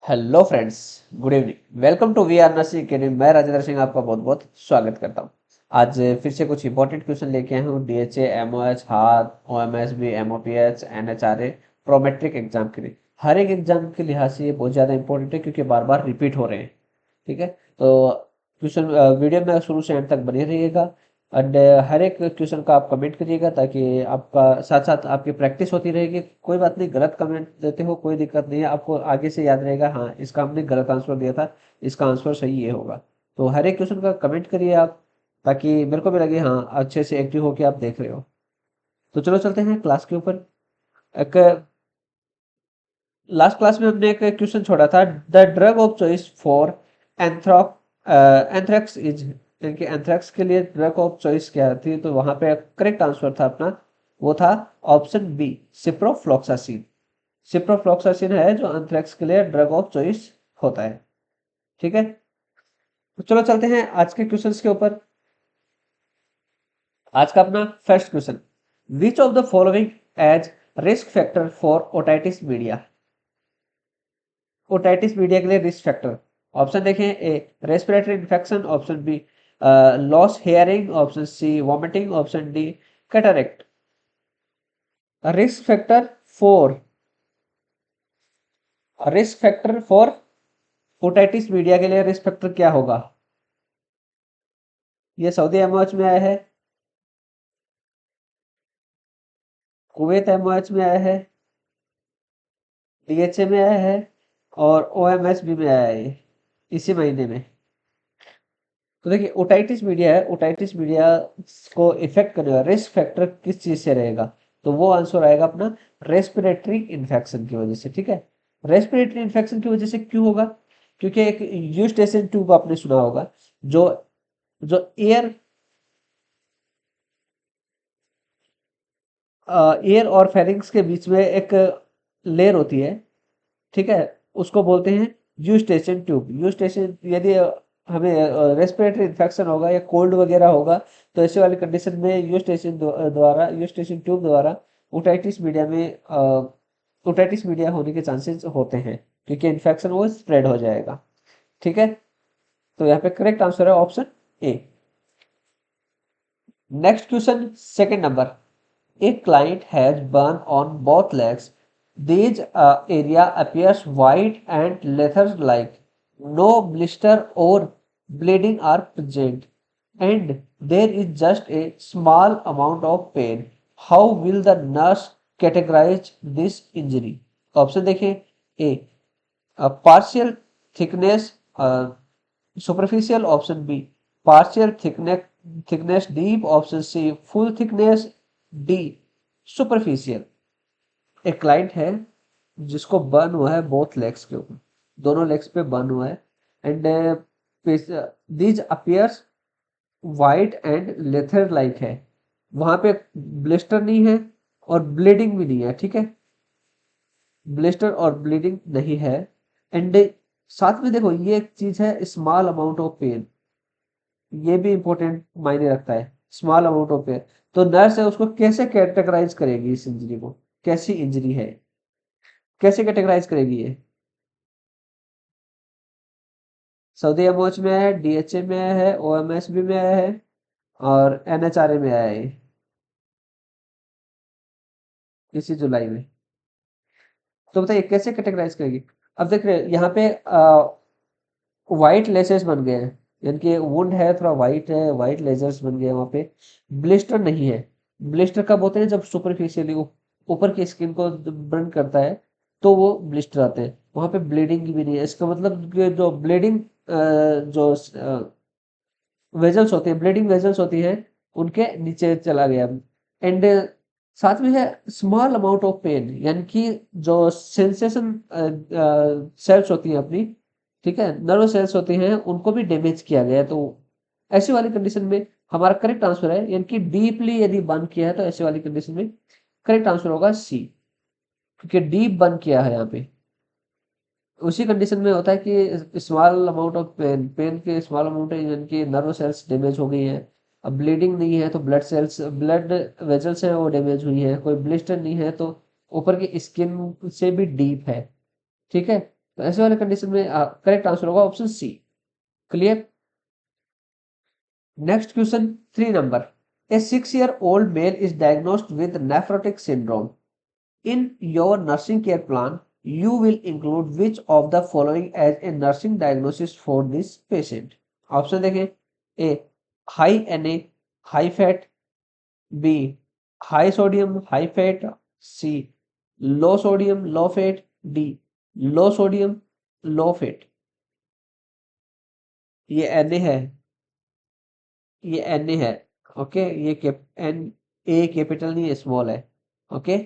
Hello friends, good evening. Welcome to we are nursing academy. मैं राजेंद्र सिंह आपका बहुत बहुत स्वागत करता हूँ। आज फिर से कुछ इंपॉर्टेंट क्वेश्चन लेके आया हूँ डीएचए, एमओएच, हाथ, ओएमएसबी, एमओपीएच, एनएचआरए, प्रोमेट्रिक एग्जाम के लिए। हर एक एग्जाम के लिहाज से ये बहुत ज़्यादा इंपॉर्टेंट है क्योंकि बार बार रिपीट हो रहे हैं। ठीक है, तो क्वेश्चन वीडियो में शुरू से एंड तक बने रहिएगा। एंड हर एक क्वेश्चन का आप कमेंट करिएगा ताकि आपका साथ साथ आपकी प्रैक्टिस होती रहेगी। कोई बात नहीं, गलत कमेंट देते हो कोई दिक्कत नहीं है, आपको आगे से याद रहेगा हाँ इसका हमने गलत आंसर दिया था, इसका आंसर सही ये होगा। तो हर एक क्वेश्चन का कमेंट करिए आप, ताकि मेरे को भी लगे हाँ अच्छे से एक्टिव होके आप देख रहे हो। तो चलो चलते हैं क्लास के ऊपर। एक लास्ट क्लास में हमने एक क्वेश्चन छोड़ा था, the drug of choice for anthrax is, यानी कि एंथ्रैक्स के लिए ड्रग ऑफ चॉइस क्या थी, तो वहां पे करेक्ट आंसर था अपना, वो था ऑप्शन बी, सिप्रोफ्लॉक्सासिन। सिप्रोफ्लॉक्सासिन है जो एंथ्रैक्स के लिए ड्रग ऑफ चॉइस होता है। ठीक है, तो चलो चलते हैं आज के क्वेश्चंस के ऊपर। आज का अपना first question, which of the following as risk factor for otitis media. Otitis media के लिए रिस्क फैक्टर ऑप्शन देखें, A respiratory infection, option B loss hearing, option C vomiting, option D cataract. Risk factor for risk factor for otitis media के लिए risk factor क्या होगा। ये Saudi MOH में आया है, कुवैत एमओएच में आया है, डीएचए में आया है और ओएमएसबी में आया है इसी महीने में। तो देखिए ओटाइटिस मीडिया है, ओटाइटिस मीडिया को इफेक्ट करने वाला रिस्क फैक्टर किस चीज से रहेगा, तो वो आंसर आएगा अपना रेस्पिरेटरी इन्फेक्शन की वजह से। ठीक है, रेस्पिरेटरी इन्फेक्शन की वजह से क्यों होगा, क्योंकि एक यूस्टेशन ट्यूब आपने सुना होगा, जो जो एयर और फेरिंग्स के बीच में एक लेयर होती है। ठीक है, उसको बोलते हैं you station tube. You station, यदि हमें रेस्पिरेटरी इन्फेक्शन होगा या कोल्ड वगैरह होगा, तो ऐसे वाली कंडीशन में यू स्टेशन द्वारा, यू स्टेशन ट्यूब द्वारा ओटाइटिस मीडिया में ओटाइटिस मीडिया होने के चांसेस होते हैं, क्योंकि इन्फेक्शन वो स्प्रेड हो जाएगा। ठीक है, तो यहाँ पे करेक्ट आंसर है option A. Next question, second number, a client has burn on both legs. These area appears white and leather-like. No blister or bleeding are present, and there is just a small amount of pain. How will the nurse categorize this injury? Option देखें, ए partial thickness superficial, option b partial thickness deep, option c full thickness, D superficial. एक client है जिसको burn हुआ है both legs के ऊपर, दोनों legs पे बर्न हुआ है, and these appears white and लेथर like है। वहां पे ब्लिस्टर नहीं है और ब्लीडिंग भी नहीं है। ठीक है, ब्लिस्टर और ब्लीडिंग नहीं है, एंड साथ में देखो ये एक चीज है स्मॉल अमाउंट ऑफ पेन, ये भी इंपॉर्टेंट मायने रखता है, स्मॉल अमाउंट ऑफ पेन। तो नर्स है उसको कैसे कैटेगराइज करेगी, इस इंजरी को कैसी इंजरी है, कैसे कैटेगराइज करेगी ये। सऊदी एमओएच में आया है, डीएचए में आया है, ओएमएसबी में आया है और एनएचआरए में आया है इसी जुलाई में। तो बताइए कैसे कैटेगराइज करेगी। अब देख रहे हैं यहाँ पे व्हाइट लेसेस बन गए हैं, यानी कि वुंड है थोड़ा व्हाइट है, व्हाइट लेजर्स बन गए हैं वहाँ पे। ब्लिस्टर नहीं है, ब्लिस्टर कब होते हैं जब सुपरफिशियली ऊपर की स्किन को बर्न करता है, तो वो ब्लिस्टर आते हैं। वहाँ पे ब्लीडिंग भी नहीं है, इसका मतलब कि जो ब्लीडिंग जो वेजल्स होते हैं, ब्लीडिंग वेजल्स होती है, उनके नीचे चला गया। एंड साथ में है स्मॉल अमाउंट ऑफ पेन, यानी कि जो सेंसेशन सेल्स होती हैं अपनी, ठीक है, नर्व सेल्स होती हैं, उनको भी डैमेज किया गया है। तो ऐसी वाली कंडीशन में हमारा करेक्ट आंसर है, यानी कि डीपली यदि बर्न किया है तो ऐसी वाली कंडीशन में करेक्ट आंसर होगा सी, क्योंकि डीप बर्न किया है यहाँ पे। उसी कंडीशन में होता है कि small amount of pain, pain के स्मॉल अमाउंट है, यानी कि नर्व सेल्स डैमेज हो गई है। अब ब्लीडिंग नहीं है तो ब्लड सेल्स, ब्लड वेजल्स हैं वो डैमेज हुई है, कोई ब्लिस्टर नहीं है तो ऊपर की स्किन से भी डीप है। ठीक है, तो ऐसे वाले कंडीशन में करेक्ट आंसर होगा option C. Clear. Next question 3 नंबर। A 6 year old male is diagnosed with nephrotic syndrome. In your nursing care plan, you will include which of the following as a nursing diagnosis for this patient? Option देखें। A high Na, high fat. B high sodium, high fat. C low sodium, low fat. D low sodium, low fat. ये Na है, ये Na है। Okay, ये N A capital नहीं है, small है। Okay,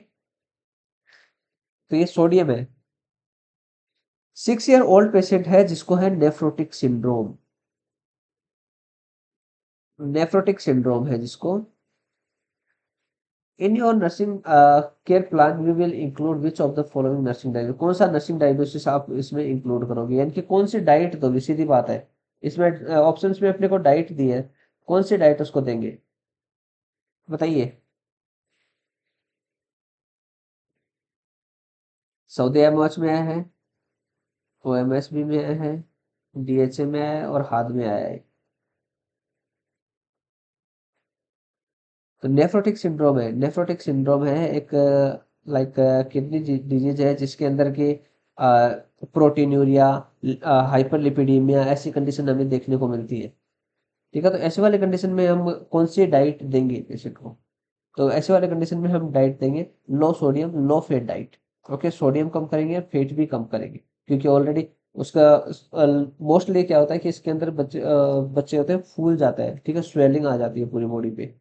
तो ये सोडियम है। 6 year ओल्ड पेशेंट है जिसको है नेफ्रोटिक सिंड्रोम। नेफ्रोटिक सिंड्रोम है जिसको। In your nursing care plan we will include which of the following nursing diagnosis. कौन सा नर्सिंग डायग्नोसिस आप इसमें इंक्लूड करोगे, यानी कि कौन सी डाइट दोगे, सीधी बात है। इसमें ऑप्शंस में अपने को डाइट दी है, कौन सी डाइट उसको देंगे बताइए। सऊदी एमओएच में आया है, ओएमएसबी में आया है, डीएचए में आया है और हाद में आया है। तो नेफ्रोटिक सिंड्रोम है, नेफ्रोटिक सिंड्रोम है एक लाइक किडनी डिजीज है जिसके अंदर के प्रोटीनूरिया, हाइपरलिपिडीमिया ऐसी कंडीशन हमें देखने को मिलती है। ठीक है, तो ऐसे वाले कंडीशन में हम कौन सी डाइट देंगे पेशेंट को। तो ऐसे वाले कंडीशन में हम डाइट देंगे low sodium low fat diet. Okay, sodium कम करेंगे, फैट भी कम करेंगे, क्योंकि ऑलरेडी उसका मोस्टली क्या होता है कि इसके अंदर बच्चे होते हैं, फूल जाता है। ठीक है, स्वेलिंग आ जाती है पूरी बॉडी पे।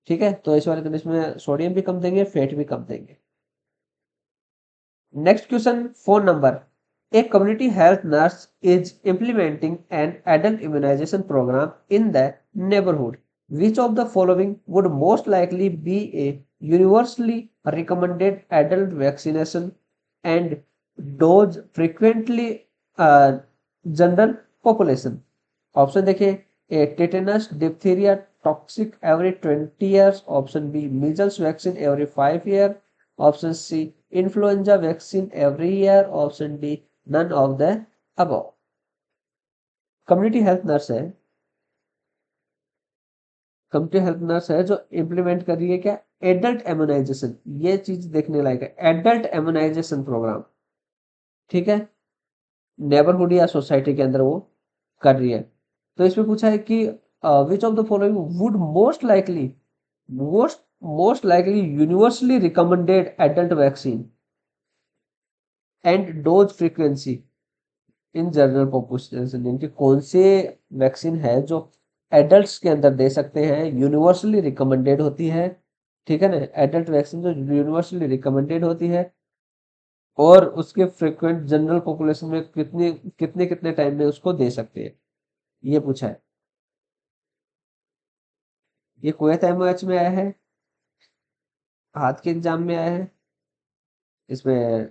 ठीक है, तो इस वाले कंडीशन में सोडियम भी कम देंगे, फैट भी कम देंगे। Next question 4 number. A community health nurse is implementing an adult immunization program in the neighborhood. Which of the following would most likely be a universally recommended adult vaccination and dose frequently uh, general population? Option देखिए। A tetanus diphtheria toxic every 20 years। Option B measles vaccine every 5 year। Option C influenza vaccine every year. Option D none of the above. Community health nurse है, community health nurse है जो implement कर रही है क्या, adult immunisation. ये चीज देखने लायक है, एडल्ट इम्यूनाइजेशन प्रोग्राम। ठीक है, नेबरहुड या सोसाइटी के अंदर वो कर रही है। तो इसमें पूछा है कि which of the following would most most likely universally recommended adult vaccine and dose frequency in general population. यानी कि कौन से वैक्सीन है जो एडल्ट्स के अंदर दे सकते हैं, यूनिवर्सली रिकमेंडेड होती है। ठीक है ना, एडल्ट वैक्सीन जो यूनिवर्सली रिकमेंडेड होती है और उसके फ्रीक्वेंट जनरल पॉपुलेशन में कितने कितने कितने टाइम में उसको दे सकते हैं, ये पूछा है। ये कुवैत एमओएच में आया है, हाथ के एग्जाम में आया है, इसमें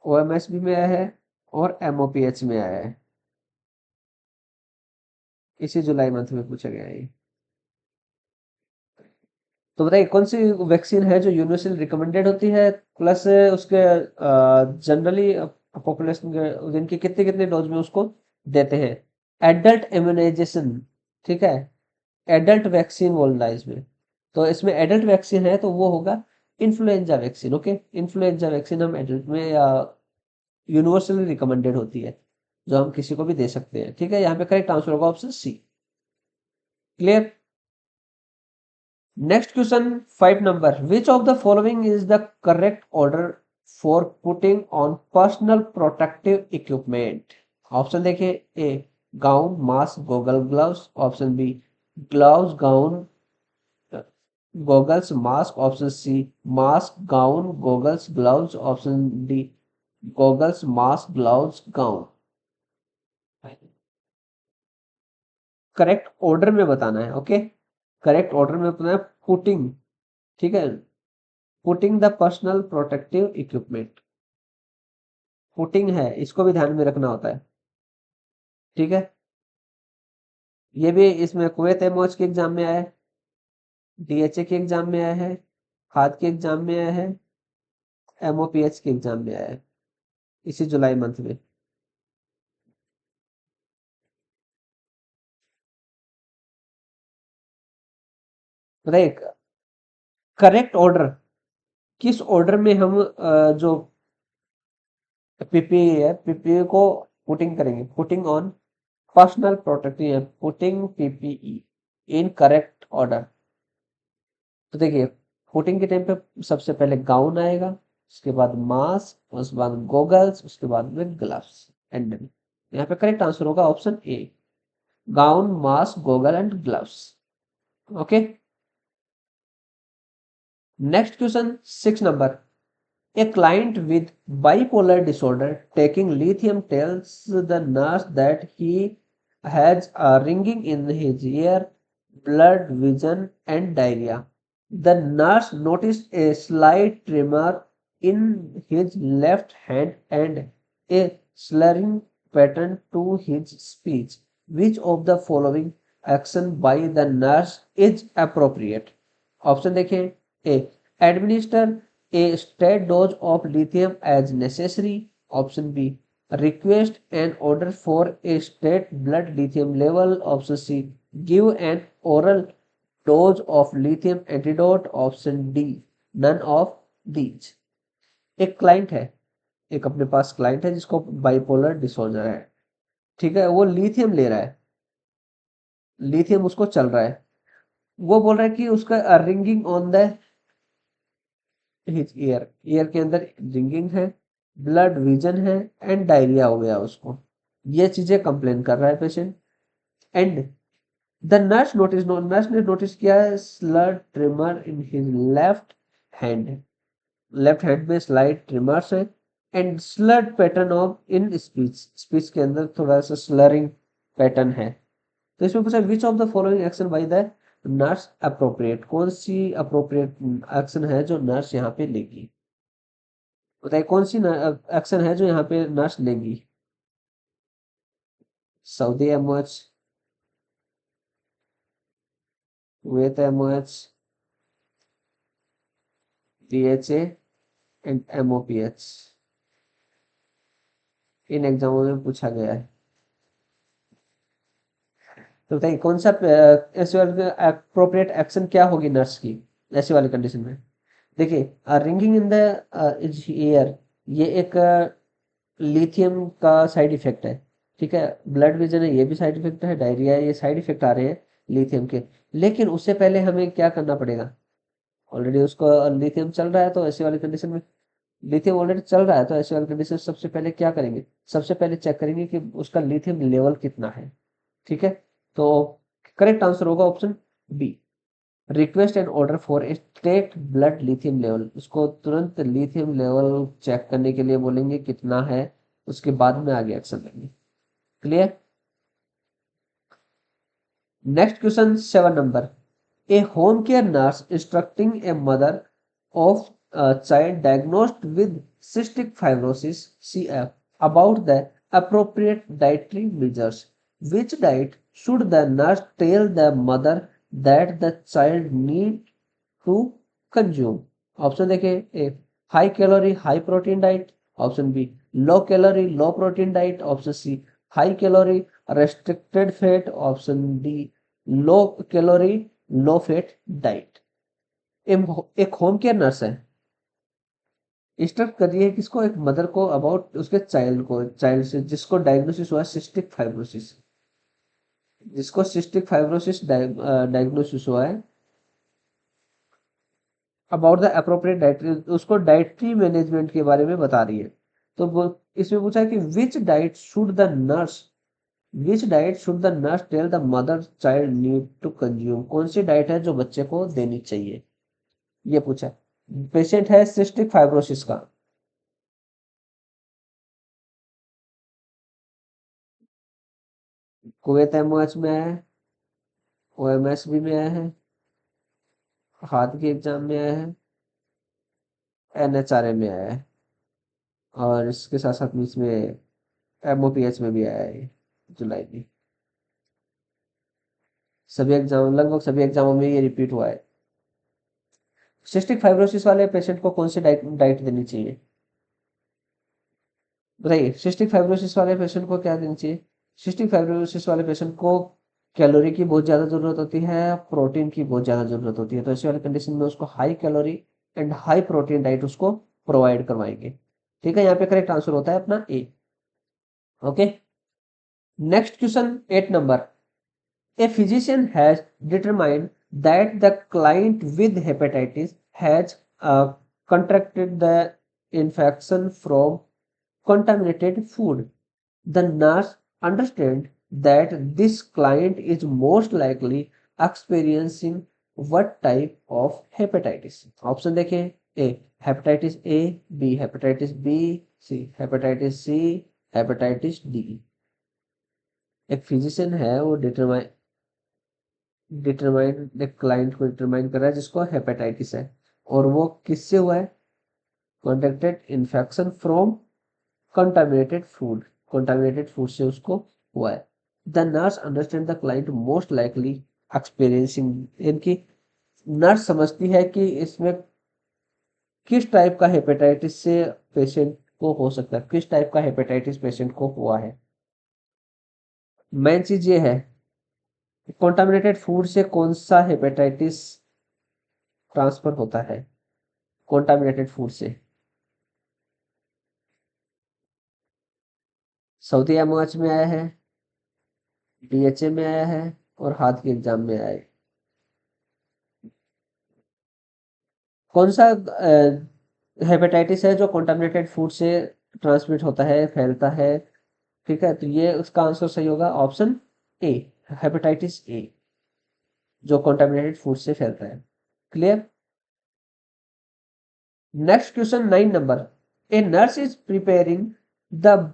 ओएमएसबी में आया है और एमओपीएच में आया है। इसी जुलाई मंथ में पूछा गया है ये। तो बताइए कौन सी वैक्सीन है जो यूनिवर्सल रिकमेंडेड होती है प्लस उसके जनरली पॉपुलेशन दिन के कितने कितने डोज में उसको देते हैं। Adult immunization. ठीक है, एडल्ट वैक्सीन बोलना है इसमें। तो इसमें एडल्ट वैक्सीन है तो वो होगा influenza vaccine. Okay, influenza vaccine हम एडल्ट में यूनिवर्सली रिकमेंडेड होती है, जो हम किसी को भी दे सकते हैं। ठीक है, यहाँ पे करेक्ट आंसर होगा option C. Clear. Next question 5 number. Which of the following is the correct order for putting on personal protective equipment? Option देखिए। A gown mask goggle gloves. Option B gloves gown goggles mask. Option C mask gown goggles gloves. Option D goggles mask gloves gown. Correct order में बताना है। Okay, correct order में बताना है putting. ठीक है, putting the personal protective equipment. Putting है, इसको भी ध्यान में रखना होता है। ठीक है, ये भी इसमें कुवैत एमओएच के एग्जाम में आया है, डीएचए के एग्जाम में आया है, खाद के एग्जाम में आया है, एमओपीएच के एग्जाम में आया है। इसी जुलाई मंथ में। बताइए करेक्ट ऑर्डर, किस ऑर्डर में हम जो पीपीई है, पीपीई को पुटिंग करेंगे, putting on personal protective, putting PPE in correct order. तो देखिए पुटिंग के टाइम पे सबसे पहले गाउन आएगा, उसके बाद मास्क, उसके बाद गोगल्स, उसके बाद में ग्लव्स एंड यहाँ पे करेक्ट आंसर होगा option A, gown mask goggle and gloves. Okay, next question 6 number, a client with bipolar disorder taking lithium tells the nurse that he has a ringing in his ear, blurred vision, and diarrhea. The nurse noticed a slight tremor in his left hand and a slurring pattern to his speech. Which of the following action by the nurse is appropriate? Option देखें, ए administer a state dose of lithium as necessary. Option B, request an order for a state blood lithium level. Option C, give an oral dose of lithium antidote. Option D, none of these. एक client है, एक अपने पास client है जिसको bipolar disorder है, ठीक है, वो लिथियम ले रहा है, लिथियम उसको चल रहा है, वो बोल रहा है कि उसका ringing on the his ear, ear के अंदर रिंगिंग है, ब्लड विजन है एंड डायरिया हो गया उसको, ये चीजें कंप्लेन कर रहा है patient. And the nurse notice, nurse ने नोटिस किया है slight tremor in his left hand, left hand में स्लाइड ट्रिमर्स है and slurred pattern of in speech, speech के अंदर थोड़ा सा स्लरिंग पैटर्न है। तो इसमें पूछा विच of the following action by the nurse appropriate, कौन सी अप्रोप्रिएट एक्शन है जो नर्स यहाँ पे लेगी, बताइए कौन सी एक्शन है जो यहाँ पे नर्स लेगी? Saudi MOH, Kuwait MOH, PHA and MOPH, इन एग्जामों में पूछा गया है। तो बताइए कौन सा ऐसे वाले अप्रोप्रिएट एक्शन क्या होगी नर्स की ऐसे वाली कंडीशन में? देखिए रिंगिंग इन द ईयर, ये एक लिथियम का साइड इफेक्ट है, ठीक है, ब्लड विजन है ये भी साइड इफेक्ट है, डायरिया ये साइड इफेक्ट आ रहे हैं लिथियम के। लेकिन उससे पहले हमें क्या करना पड़ेगा, ऑलरेडी उसको लिथियम चल रहा है, तो ऐसे वाली कंडीशन में लिथियम ऑलरेडी चल रहा है, तो ऐसे वाली कंडीशन सबसे पहले क्या करेंगे, सबसे पहले चेक करेंगे कि उसका लिथियम लेवल कितना है, ठीक है। तो करेक्ट आंसर होगा option B, request and order for stat blood lithium level, उसको तुरंत लिथियम लेवल चेक करने के लिए बोलेंगे कितना है, उसके बाद में आगे एक्शन लेंगे। Clear? Next question 7 number, a home care nurse instructing a mother of a child diagnosed with cystic fibrosis CF about the appropriate dietary measures. Which diet should the nurse tell the mother that the child need to consume? Option देखें, A high calorie high protein diet, option B low calorie low protein diet, option C high calorie restricted fat, option D low calorie low fat diet. एक home care nurse है, instruct कर रही है किसको, एक mother को about उसके child को, चाइल्ड से जिसको डायग्नोसिस हुआ सिस्टिक फाइब्रोसिस, जिसको सिस्टिक फाइब्रोसिस डायग्नोसिस हुआ है, अबाउट द अप्रोप्रिएट डाइटरी, उसको डाइटरी मैनेजमेंट के बारे में बता रही है। तो वो इसमें पूछा है कि which diet should the nurse, which diet should the nurse tell the mother child need to consume, कौन सी डाइट है जो बच्चे को देनी चाहिए, ये पूछा है। पेशेंट है सिस्टिक फाइब्रोसिस का, कुवैत एमओएच में आया है, ओएमएस भी में आया है, हाथ के एग्जाम में आया है, एनएचआरएम में आया है, और इसके साथ साथ में इसमें एमओपीएच में भी आया है जुलाई में। सभी एग्जाम, लगभग सभी एग्जामों में ये रिपीट हुआ है। सिस्टिक फाइब्रोसिस वाले पेशेंट को कौन सी डाइट देनी चाहिए? बताइए, सिस्टिक फाइब्रोसिस वाले पेशेंट को क्या देना चाहिए? सिस्टिक फाइब्रोसिस वाले पेशेंट को कैलोरी की बहुत ज़्यादा ज़रूरत होती है, प्रोटीन की बहुत ज़्यादा ज़रूरत होती है। तो ऐसे वाले कंडीशन में उसको high calorie and high protein diet उसको प्रोवाइड करवाएंगे। ठीक है, यहाँ पे करेक्ट आंसर होता है अपना ए। ओके, नेक्स्ट क्वेश्चन 8 नंबर। A physician has determined that the client with hepatitis has contracted the infection from contaminated food. The nurse understands that this client is most likely experiencing what type of hepatitis? Option देखें, A hepatitis A, B hepatitis B, C hepatitis C, hepatitis D. एक physician है वो determine client को determine कर रहा है जिसको hepatitis है, और वो किससे हुआ है? Contacted infection from contaminated food, contaminated food से उसको हुआ है। The nurse understand the client most likely experiencing, इनकी नर्स समझती है कि इसमें किस टाइप का हेपेटाइटिस से पेशेंट को हो सकता है, किस टाइप का हेपेटाइटिस पेशेंट को हुआ है। मेन चीज ये है, कॉन्टामिनेटेड फूड से कौन सा हेपेटाइटिस ट्रांसफर होता है? कॉन्टामिनेटेड फूड से सऊदी एमओएच में आया है, डीएचए में आया है, और हाथ के एग्जाम में आया है। कौन सा हेपेटाइटिस है जो कॉन्टामिनेटेड फूड से ट्रांसमिट होता है, फैलता है? ठीक है, तो ये उसका आंसर सही होगा ऑप्शन ए, हेपेटाइटिस ए, जो कॉन्टामिनेटेड फूड से फैलता है। Clear? Next question 9 number. A nurse is preparing the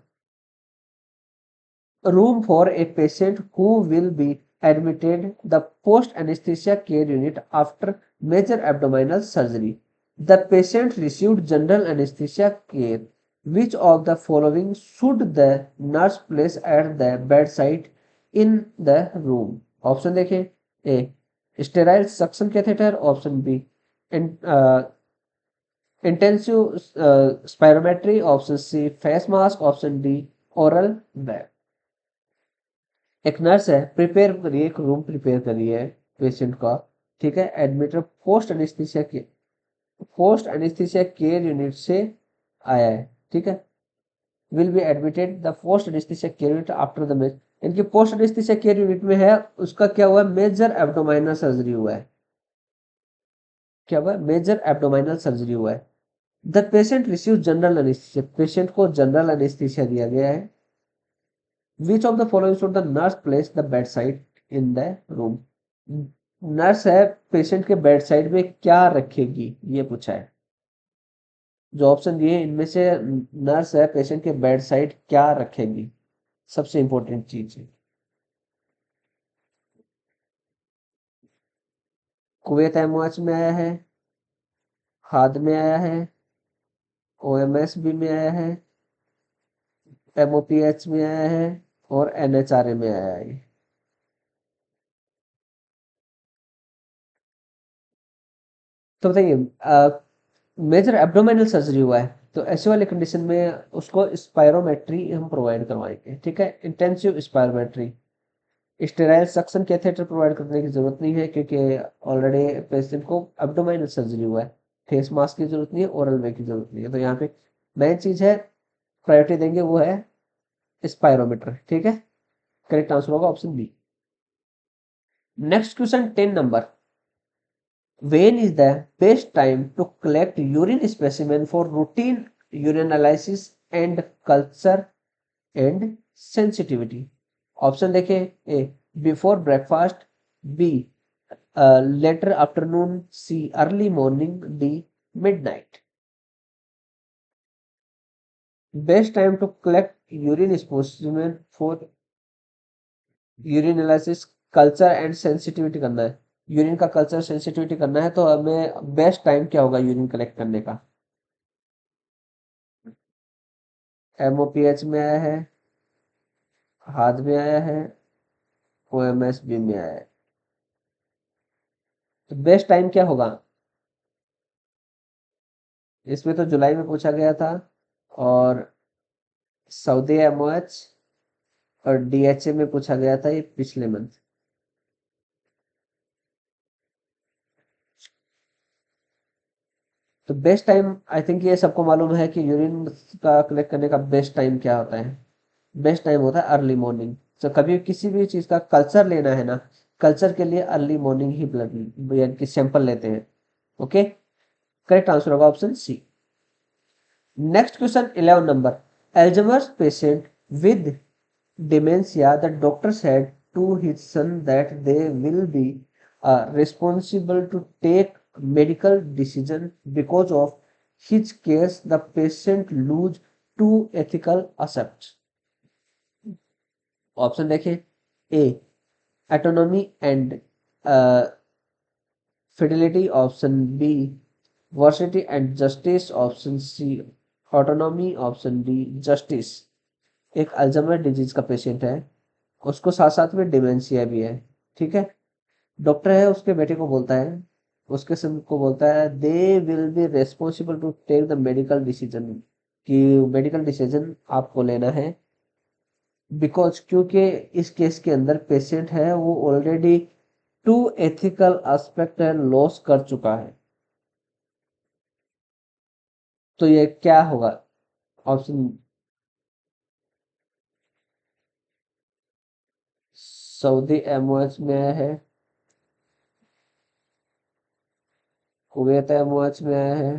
room for a patient who will be admitted the post anesthesia care unit after major abdominal surgery. The patient received general anesthesia care. Which of the following should the nurse place at the bedside in the room? Option देखें, A sterile suction catheter, option B intensive spirometry, option C face mask, option D oral bag. एक nurse है, prepare करिए, एक room prepare करिए patient का। ठीक है, admitted post anaesthesia care unit से आया है। ठीक है, will be admitted the post anaesthesia care unit after the मेज, इनकी पोस्ट एनेस्थीसिया केयर यूनिट में है, उसका क्या हुआ है? मेजर एब्डोमाइनल सर्जरी हुआ है। क्या हुआ है? मेजर एब्डोमाइनल सर्जरी हुआ है। The patient receive general anaesthesia, patient को जनरल एनेस्थीसिया दिया गया है। Which of the following should the nurse place the bedside in the room? Nurse है, पेशेंट के बेड साइड में क्या रखेगी, ये पूछा है। जो ऑप्शन दिए इनमें से नर्स है पेशेंट के बेड साइड क्या रखेगी, सबसे इंपॉर्टेंट चीज है। कुवैत एमओएच में आया है, हाद में आया है, ओएमएस बी में आया है, एमओपीएच में आया है, और एनएचआरए में आया है। तो बताइए, मेजर एब्डोमिनल सर्जरी हुआ है, तो ऐसे वाले कंडीशन में उसको स्पायरोमेट्री हम प्रोवाइड करवाएंगे। ठीक है, intensive spirometry. Sterile suction catheter provide करने की जरूरत नहीं है, क्योंकि ऑलरेडी पेशेंट को एब्डोमिनल सर्जरी हुआ है। फेस मास्क की जरूरत नहीं है, ओरल वे की जरूरत नहीं है। तो यहाँ पे मेन चीज है, प्रायोरिटी देंगे वो है स्पायरोमीटर। ठीक है, करेक्ट आंसर होगा option B. Next question 10 number. When is the best time to collect urine specimen for routine urine analysis and culture and sensitivity? Option देखें, A before breakfast, B later afternoon, C early morning, D midnight. Best time to collect urine specimen for urine analysis, culture and sensitivity करना है। Urine का culture sensitivity करना है, तो हमें best time क्या होगा यूरिन कलेक्ट करने का? एमओपीएच में आया है, हाथ में आया है, ओएमएस बी में आया है। तो बेस्ट टाइम क्या होगा? इसमें तो जुलाई में पूछा गया था, और सऊदी एमओएच और डीएचए में पूछा गया था ये पिछले मंथ। तो बेस्ट टाइम आई थिंक ये सबको मालूम है कि यूरिन का कलेक्ट करने का बेस्ट टाइम क्या होता है। बेस्ट टाइम होता है अर्ली मॉर्निंग। तो कभी किसी भी चीज़ का कल्चर लेना है ना, कल्चर के लिए अर्ली मॉर्निंग ही ब्लड यानी कि सैंपल लेते हैं। ओके, करेक्ट आंसर होगा option C. Next question 11 number. Alzheimer's patient with dementia, the doctor said to his son that they will be responsible to take medical decision because of his case. The patient lose two ethical aspects. Option देखें। A autonomy and fidelity, option B veracity and justice, option C autonomy, option D justice. एक Alzheimer disease का patient है, उसको साथ साथ में dementia भी है। ठीक है, डॉक्टर है उसके बेटे को बोलता है, उसके सन को बोलता है they will be responsible to take the medical decision, कि मेडिकल डिसीजन आपको लेना है। बिकॉज क्योंकि इस केस के अंदर पेशेंट है वो ऑलरेडी टू एथिकल एस्पेक्ट है लॉस कर चुका है। तो ये क्या होगा? ऑप्शन सऊदी एमओएच में आया है, कुवैत एमओएच में आया है,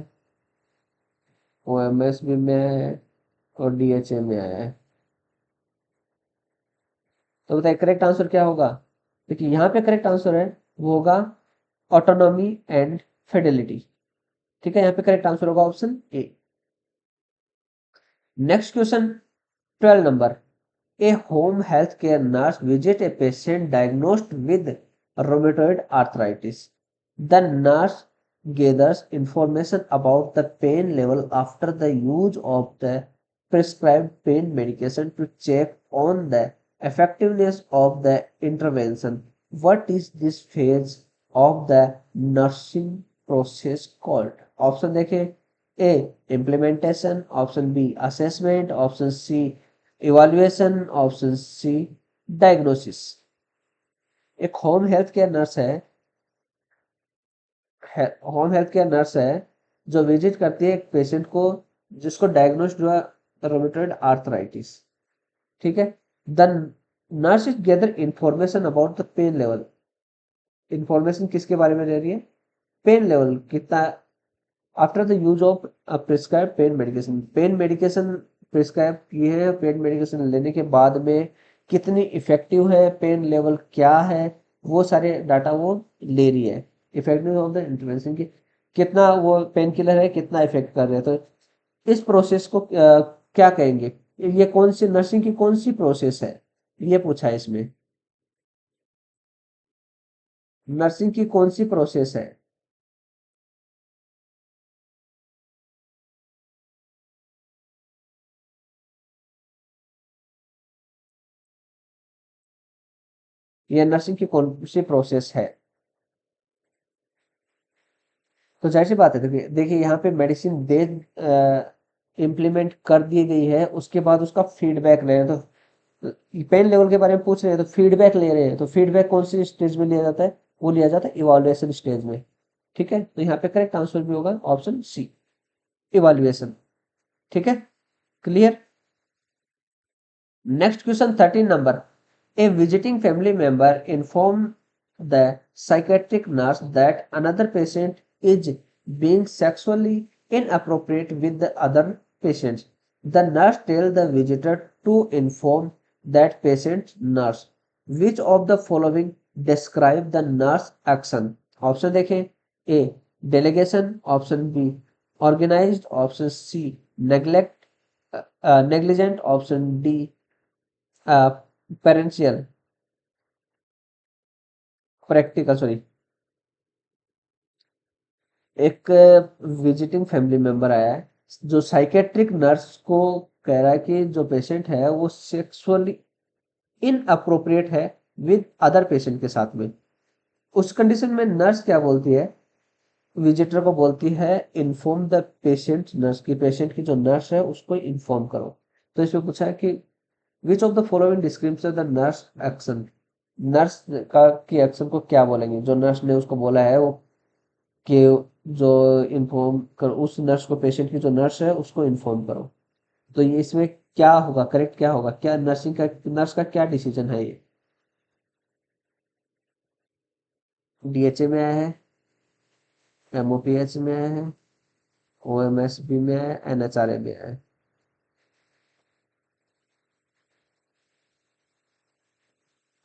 ओएमएस भी में आया है और डीएचए में आया है। तो बताइए करेक्ट आंसर क्या होगा? देखिए यहाँ पे करेक्ट आंसर है वो होगा ऑटोनॉमी एंड फिडेलिटी। ठीक है, यहाँ पे करेक्ट आंसर होगा option A. Next question 12 number. A home health care nurse visit a patient diagnosed with rheumatoid arthritis. The nurse gathers information about the pain level after the use of the prescribed pain medication to check on the effectiveness of the intervention. What is this phase of the nursing process called? Option देखें। A implementation, option B assessment, option C evaluation, option C diagnosis. एक home health care nurse home health care nurse है जो visit करती है एक patient को जिसको diagnosed हुआ रोमेटॉइड आर्थराइटिस। ठीक है, the nurse is gather information about the pain level. Information किसके बारे में ले रही है? पेन लेवल कितना after the use of prescribe pain medication. Pain medication prescribe किए हैं, पेन मेडिकेशन लेने के बाद में कितनी इफेक्टिव है, पेन लेवल क्या है, वो सारे डाटा वो ले रही है। इफेक्टिव ऑफ द इंटरवेंशन की कितना वो पेन किलर है, कितना इफेक्ट कर रहे हैं। तो इस प्रोसेस को क्या कहेंगे? ये कौन सी नर्सिंग की कौन सी प्रोसेस है, ये पूछा है इसमें। नर्सिंग की कौन सी प्रोसेस है? ये नर्सिंग की कौन सी प्रोसेस है? तो जाहिर सी बात है, देखिए देखिए यहाँ पे मेडिसिन दे इम्प्लीमेंट कर दी गई है, उसके बाद उसका फीडबैक ले रहे हैं। तो पेन लेवल के बारे में पूछ रहे हैं तो फीडबैक ले रहे हैं, तो फीडबैक कौन सी स्टेज में लिया जाता है? वो लिया जाता है इवाल्युएशन स्टेज में। ठीक है, तो यहाँ पे करेक्ट आंसर भी होगा ऑप्शन सी इवाल्युएशन। ठीक है, clear. Next question 13 number. A visiting family member informed the psychiatric nurse that another patient is being sexually inappropriate with the other patients. The nurse tells the visitor to inform that patient's nurse. Which of the following describe the nurse action? Option देखें। A delegation, option B organised, option C neglect negligent, option D पेरेंशियल practical sorry. एक visiting family member आया है जो psychiatric nurse को कह रहा है कि जो पेशेंट है वो सेक्सुअली इनअप्रोप्रिएट है विद अदर पेशेंट के साथ में। उस कंडीशन में नर्स क्या बोलती है? विजिटर को बोलती है इन्फॉर्म द पेशेंट। नर्स की पेशेंट की जो नर्स है उसको इन्फॉर्म करो। तो इसमें पूछा है कि which of the following describes the nurse action, nurse का की एक्शन को क्या बोलेंगे, जो नर्स ने उसको बोला है वो कि जो इन्फॉर्म कर, उस नर्स को, पेशेंट की जो नर्स है उसको इन्फॉर्म करो। तो ये इसमें क्या होगा, करेक्ट क्या होगा, क्या नर्सिंग का, नर्स का क्या डिसीजन है ये? डीएचए में आया है, एमओपीएच में आया है, ओएमएसबी में आया है, एनएचआरए में आया है।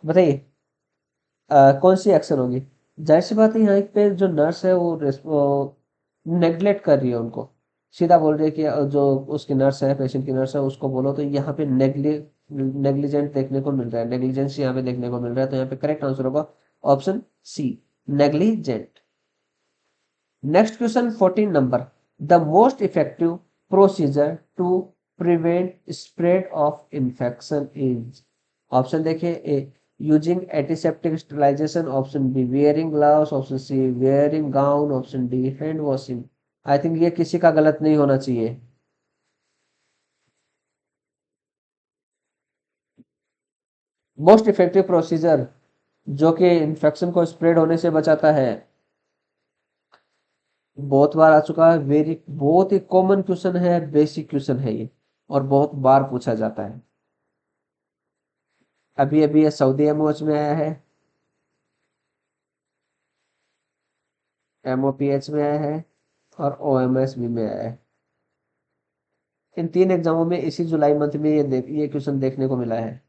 बताइए कौन सी एक्शन होगी? जाहिर सी बात है यहाँ पे जो नर्स है वो नेग्लेक्ट कर रही है उनको, सीधा बोल रही है कि जो उसकी नर्स है, पेशेंट की नर्स है, उसको बोलो। तो यहाँ पे नेग्लिजेंट देखने को मिल रहा है, नेग्लिजेंस यहाँ पे देखने को मिल रहा है। तो यहाँ पे करेक्ट आंसर होगा option C, negligent. Next question 14 number, the most effective procedure to prevent spread of infection is. Option देखिए, A using antiseptic sterilisation, option B wearing gloves, option C wearing gown, option D hand washing. I think ये किसी का गलत नहीं होना चाहिए। Most effective procedure जो कि इन्फेक्शन को स्प्रेड होने से बचाता है, बहुत बार आ चुका है, वेरी बहुत ही कॉमन क्वेश्चन है, बेसिक क्वेश्चन है ये, और बहुत बार पूछा जाता है। अभी अभी ये सऊदी एमओएच में आया है, एमओपीएच में आया है, और ओएमएस भी में आया है। इन तीन एग्जामों में इसी जुलाई मंथ में ये क्वेश्चन देखने को मिला है।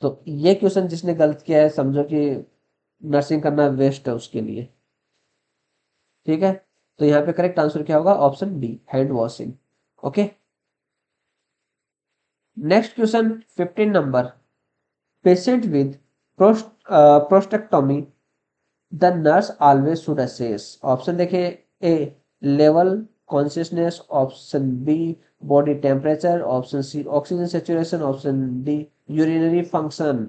तो ये क्वेश्चन जिसने गलत किया है, समझो कि नर्सिंग करना वेस्ट है उसके लिए। ठीक है, तो यहाँ पे करेक्ट आंसर क्या होगा? Option B, hand washing. Okay, next question 15 number, patient with prostatectomy the nurse always should assess. Option देखिए, A level consciousness, option B body temperature, option C oxygen saturation, option D urinary function.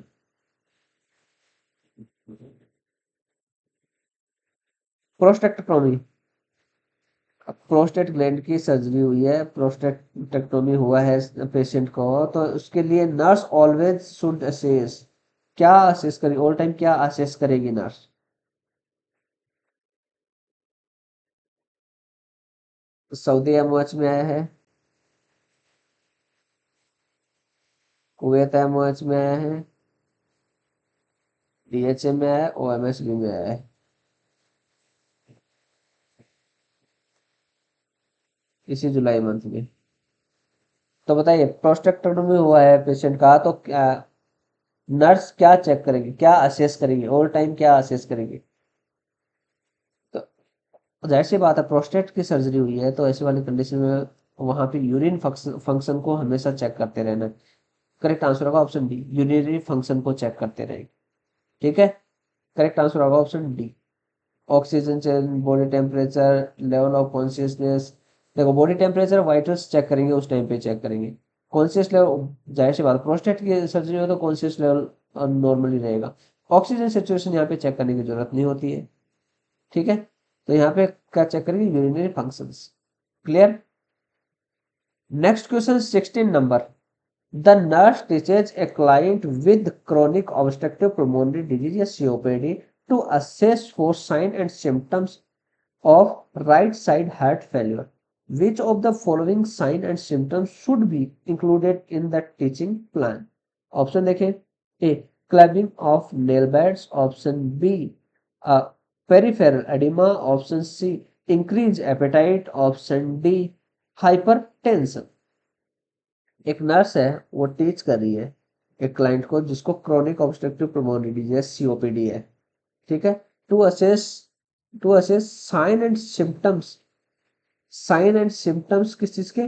Prostatectomy, prostate gland की surgery हुई है, prostatectomy हुआ है patient को, तो उसके लिए नर्स ऑलवेज शुड असेस। क्या असेस करेगी ऑल टाइम, क्या असेस करेगी नर्स? सऊदी एमओएच में आया है, कुवैत एमओएच में आया है, डीएचए में आया है, ओएमएसबी में आया है। इसी जुलाई मंथ में। तो बताइए, प्रोस्टेक्टोमी हुआ है पेशेंट का, तो क्या नर्स क्या चेक करेगी, क्या असेस करेगी ऑल टाइम, क्या असेस करेगी? तो जाहिर सी बात है, प्रोस्टेट की सर्जरी हुई है, तो ऐसे वाली कंडीशन में वहां पे यूरिन फंक्शन को हमेशा चेक करते रहना। करेक्ट आंसर होगा ऑप्शन डी, यूरिनरी फंक्शन को चेक करते रहेंगे। ठीक है, करेक्ट आंसर होगा option D, oxygen change, body temperature, level of consciousness. देखो, बॉडी टेम्परेचर वाइटल्स चेक करेंगे, उस टाइम पे चेक करेंगे। कॉन्शियस लेवल, जाहिर सी बात, प्रोस्टेट की सर्जरी हो तो कॉन्शियस लेवल नॉर्मली रहेगा। ऑक्सीजन सिचुएशन यहाँ पे चेक करने की जरूरत नहीं होती है। ठीक है, तो यहाँ पे क्या चेक करेंगे? Urinary functions. Clear? Next question 16 number, the nurse teaches a client with chronic obstructive pulmonary disease या COPD to assess for signs and symptoms of right side heart failure. Which of the following signs and symptoms should be included in the teaching plan? Option देखें, A clubbing of nail beds, option B peripheral oedema, option C increase appetite, option D hypertension. एक nurse है, वो teach कर रही है एक client को जिसको chronic obstructive pulmonary disease COPD है। ठीक है, to assess to assess sign and symptoms किस चीज के?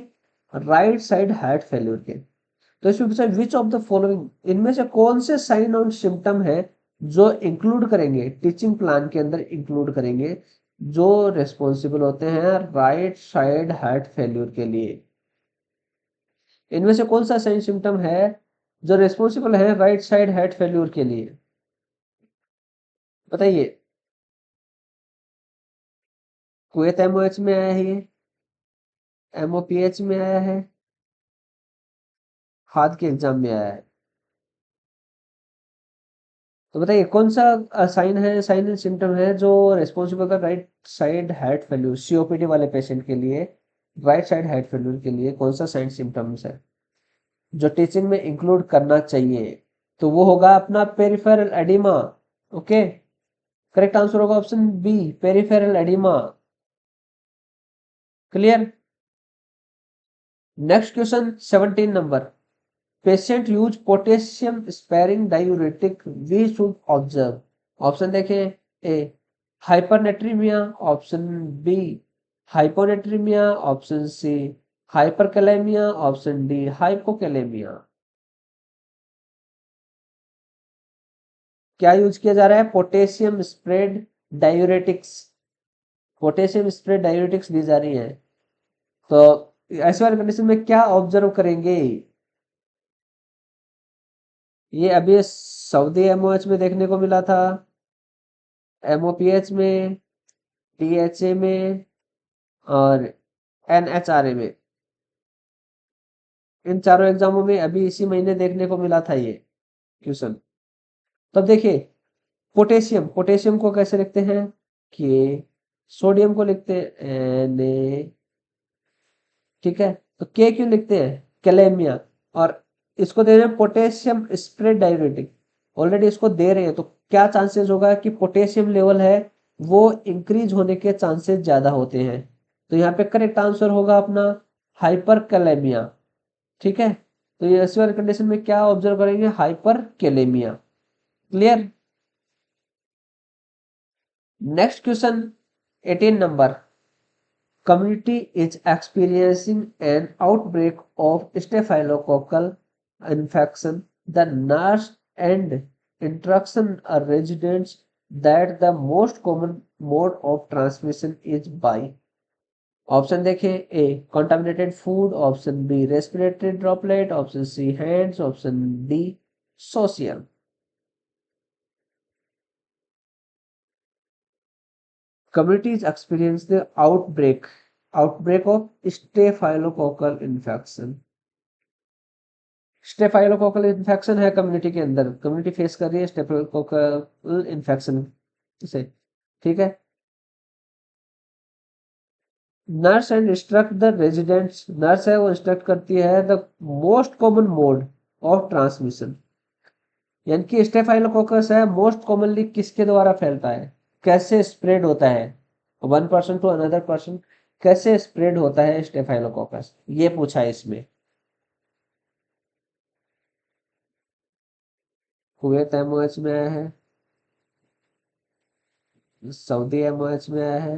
राइट साइड हार्ट फेल्यूर के। तो इसमें पूछा विच ऑफ द फॉलोइंग, इनमें से कौन से साइन और सिम्टम है जो इंक्लूड करेंगे, टीचिंग प्लान के अंदर इंक्लूड करेंगे, जो रिस्पॉन्सिबल होते हैं राइट साइड हार्ट फेल्यूर के लिए। इनमें से कौन सा साइन सिम्टम है जो रिस्पॉन्सिबल है राइट साइड हार्ट फेल्यूर के लिए? बताइए। कुवैत एमओएच में आया है ये, एमओपीएच में आया है, हाथ के एग्जाम में आया है। तो बताइए कौन सा साइन है, साइन एंड सिम्टम है जो रेस्पॉन्सिबल का right side heart failure, COPD वाले पेशेंट के लिए राइट साइड हार्ट फेल्यूर के लिए कौन सा साइन सिम्टम्स है जो टीचिंग में इंक्लूड करना चाहिए? तो वो होगा अपना peripheral oedema. Okay, correct answer होगा option B, peripheral oedema. Clear. Next question 17 number, patient use potassium sparing diuretic we should observe. Option देखें, A hypernatraemia, option B hyponatraemia, option C hyperkalaemia, option D hypokalaemia. क्या use किया जा रहा है? Potassium spread diuretics, potassium spread diuretics दी जा रही है। तो ऐसे वाले कंडीशन में क्या ऑब्जर्व करेंगे? ये अभी सऊदी एमओएच में देखने को मिला था, एमओपीएच में, टीएचए में और एनएचआरए में। इन चारों एग्जामों में अभी इसी महीने देखने को मिला था ये क्वेश्चन। तब देखिए, पोटेशियम, पोटेशियम को कैसे लिखते हैं? के, सोडियम को लिखते हैं Na, ठीक है। तो के क्यों लिखते हैं? कैलेमिया। और इसको दे रहे हैं पोटेशियम स्प्रेड डायूरेटिक, ऑलरेडी इसको दे रहे हैं, तो क्या चांसेस होगा कि पोटेशियम लेवल है वो इंक्रीज होने के चांसेस ज्यादा होते हैं। तो यहाँ पे करेक्ट आंसर होगा अपना हाइपर कैलेमिया। ठीक है, तो ये ऐसी वाली कंडीशन में क्या ऑब्जर्व करेंगे? Hyper kalaemia. Clear. Next question 18 number, community is experiencing an outbreak of staphylococcal infection. The nurse and instruction residents that the most common mode of transmission is by। Option देखें, A contaminated food, option B respiratory droplet, option C hands, option D social। Communities experience the outbreak of staphylococcal infection। Staphylococcal infection है community के अंदर, community face कर रही है staphylococcal infection से। ठीक है, nurse and instruct the residents, nurse है वो इंस्ट्रक्ट करती है the most common mode of transmission, यानी कि स्टेफाइलोकोकस है मोस्ट कॉमनली किसके द्वारा फैलता है, कैसे स्प्रेड होता है, one person to another person कैसे स्प्रेड होता है स्टेफाइलोकोकस, ये पूछा है इसमें। कुवैत एमओएच में आया है, सऊदी एमओएच में आया है,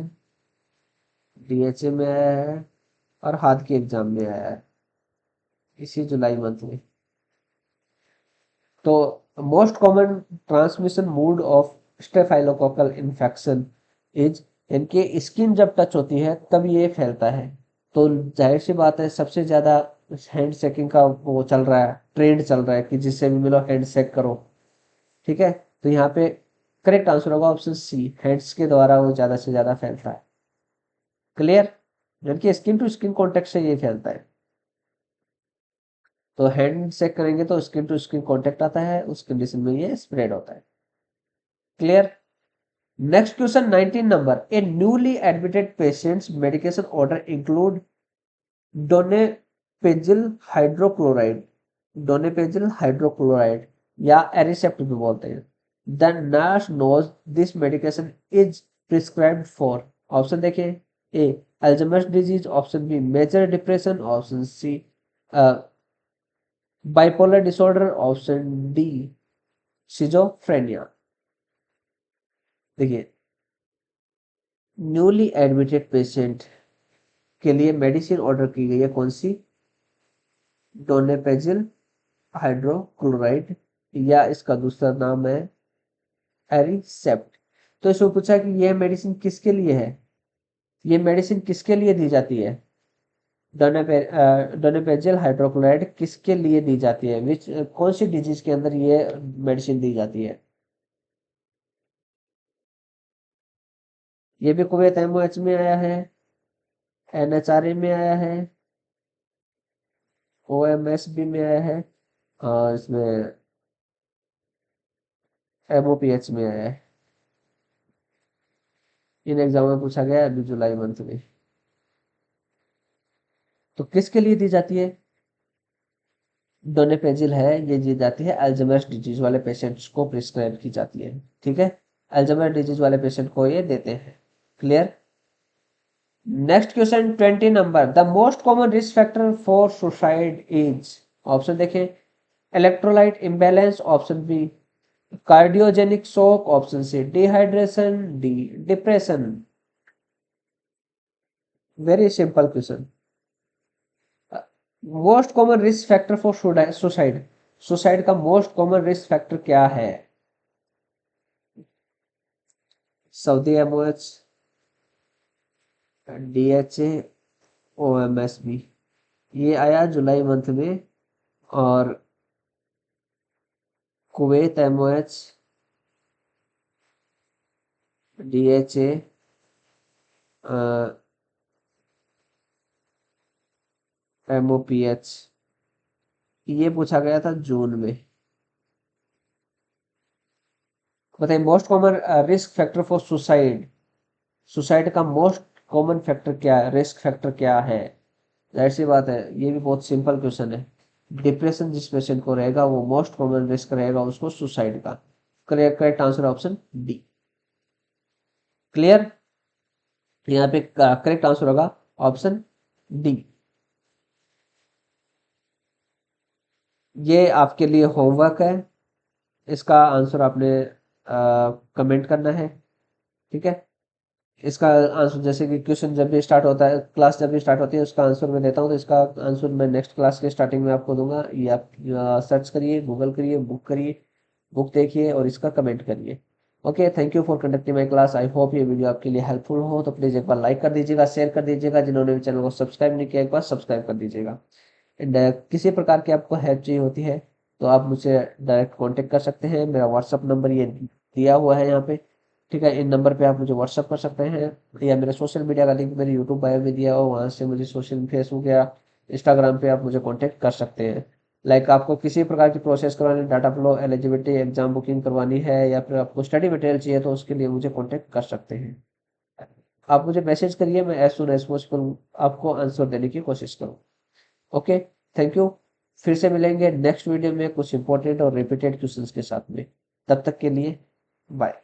डीएचए में आया है और हाथ की एग्जाम में आया है इसी जुलाई मंथ में। तो most common transmission mode of staphylococcal infection is, इनके स्किन जब टच होती है तब ये फैलता है। तो जाहिर सी बात है सबसे ज्यादा हैंड शेकिंग का वो चल रहा है, ट्रेंड चल रहा है कि जिससे भी मिलो हैंड शेक करो। ठीक है, तो यहाँ पे करेक्ट आंसर होगा ऑप्शन सी, हैंड्स के द्वारा वो ज्यादा से ज्यादा फैलता है। क्लियर, यानी कि स्किन टू स्किन कॉन्टेक्ट से ये फैलता है। तो हैंड से करेंगे तो स्किन टू स्किन कांटेक्ट आता है, उस कंडीशन में ये स्प्रेड होता है। Clear. Next question 19 number, A newly admitted patients medication order include donepezil hydrochloride, donepezil hydrochloride या एरिसेप्ट भी बोलते हैं। The nurse knows this medication is prescribed for. Option देखें, A Alzheimer's disease, option B major depression, option C bipolar disorder, option D schizophrenia. देखिए, newly admitted patient के लिए medicine order की गई है कौन सी? डोनेपेजिल हाइड्रोक्लोराइड या इसका दूसरा नाम है एरिसेप्ट। तो इसको पूछा कि यह मेडिसिन किसके लिए है, ये मेडिसिन किसके लिए दी जाती है? डोनेपेजिल हाइड्रोक्लोराइड किसके लिए दी जाती है, विच कौन सी डिजीज के अंदर ये मेडिसिन दी जाती है? ये भी कुवैत एमओएच में आया है, एनएचआरए में आया है OMSB में आया है, और इसमें MOPH में आया है। इन एग्जाम में पूछा गया है अभी जुलाई मंथ में। तो किसके लिए दी जाती है? डोनेपेजिल है, ये दी जाती है अल्जाइमर्स डिजीज वाले पेशेंट्स को प्रिस्क्राइब की जाती है। ठीक है, अल्जाइमर डिजीज वाले पेशेंट को ये देते हैं। Clear. Next question 20 number, the most common risk factor for suicide is. Option देखें, electrolyte imbalance, option B cardiogenic shock, option C dehydration, D depression. Very simple question. Most common risk factor for suicide, suicide का most common risk factor क्या है? Saudi MOH, DHA, OMSB। ये आया जुलाई month में। और Kuwait MOH, DHA, MOPH, ये पूछा गया था जून में। बताइए most common risk factor for suicide, suicide का मोस्ट कॉमन फैक्टर क्या है, रिस्क फैक्टर क्या है? जाहिर सी बात है, ये भी बहुत सिंपल क्वेश्चन है। डिप्रेशन जिस पेशेंट को रहेगा वो मोस्ट कॉमन रिस्क रहेगा उसको सुसाइड का। Correct answer option D. Clear. यहाँ पे करेक्ट आंसर होगा ऑप्शन डी। ये आपके लिए होमवर्क है, इसका आंसर आपने कमेंट करना है। ठीक है, इसका आंसर जैसे कि क्वेश्चन जब भी स्टार्ट होता है, क्लास जब भी स्टार्ट होती है उसका आंसर मैं देता हूँ, तो इसका आंसर मैं नेक्स्ट क्लास के स्टार्टिंग में आपको दूंगा। ये आप सर्च करिए, गूगल करिए, बुक करिए, बुक देखिए और इसका कमेंट करिए। Okay, thank you for conducting my class. I hope ये वीडियो आपके लिए हेल्पफुल हो, तो प्लीज़ एक बार लाइक कर दीजिएगा, शेयर कर दीजिएगा, जिन्होंने भी चैनल को सब्सक्राइब नहीं किया एक बार सब्सक्राइब कर दीजिएगा। एंड किसी प्रकार की आपको हेल्प चाहिए होती है तो आप मुझसे डायरेक्ट कांटेक्ट कर सकते हैं। मेरा व्हाट्सअप नंबर ये दिया हुआ है यहाँ पे। ठीक है, इन नंबर पे आप मुझे व्हाट्सअप कर सकते हैं, या मेरे सोशल मीडिया का लिंक मेरे यूट्यूब बायो में दिया हो, वहाँ से मुझे सोशल फेसबुक या इंस्टाग्राम पे आप मुझे कॉन्टेक्ट कर सकते हैं। लाइक आपको किसी प्रकार की प्रोसेस करवानी, data flow, eligibility, exam booking करवानी है, या फिर आपको स्टडी मटेरियल चाहिए, तो उसके लिए मुझे कॉन्टेक्ट कर सकते हैं। आप मुझे मैसेज करिए, मैं एज सुन एज पॉसिबल आपको आंसर देने की कोशिश करूँ। Okay, thank you. फिर से मिलेंगे नेक्स्ट वीडियो में कुछ इंपॉर्टेंट और रिपीटेड क्वेश्चंस के साथ में। तब तक के लिए बाय।